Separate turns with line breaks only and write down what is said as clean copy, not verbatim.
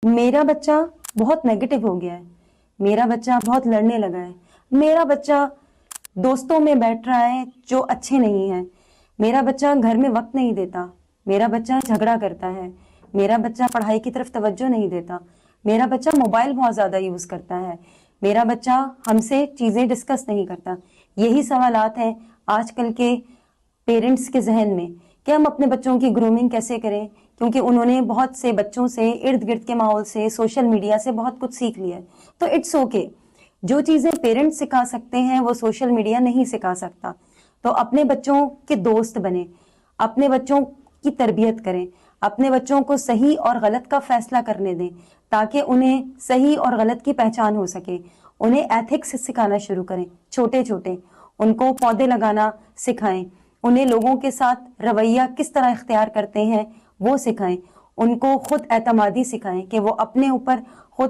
میرا بچہ بہت نیگیٹو ہو گیا ہے، میرا بچہ بہت لڑنے لگا ہے، میرا بچہ دوستوں میں بیٹھ رہا ہے جو اچھے نہیں ہیں، میرا بچہ گھر میں وقت نہیں دیتا، میرا بچہ جھگڑا کرتا ہے، میرا بچہ پڑھائی کی طرف توجہ نہیں دیتا، میرا بچہ موبائل بہت زیادہ یوز کرتا ہے، میرا بچہ ہم سے چیزیں ڈسکس نہیں کرتا. یہی سوالات ہیں آج کل کے پیرنٹس کے ذہن میں کہ ہم اپنے بچوں کی گرومنگ کیسے کریں، کیونکہ انہوں نے بہت سے بچوں سے، ارد گرد کے ماحول سے، سوشل میڈیا سے بہت کچھ سیکھ لیا ہے. تو اٹس اوکے، جو چیزیں پیرنٹس سکھا سکتے ہیں وہ سوشل میڈیا نہیں سکھا سکتا. تو اپنے بچوں کے دوست بنیں، اپنے بچوں کی تربیت کریں، اپنے بچوں کو صحیح اور غلط کا فیصلہ کرنے دیں تاکہ انہیں صحیح اور غلط کی پہچان ہو سکے. انہیں ایتھکس سکھانا شروع کریں، چھوٹے چھوٹے ان کو پودے لگانا سکھائیں، انہیں لوگوں کے ساتھ رویہ کس طرح اختیار کرتے ہیں وہ سکھائیں، ان کو خود اعتمادی سکھائیں کہ وہ اپنے اوپر خود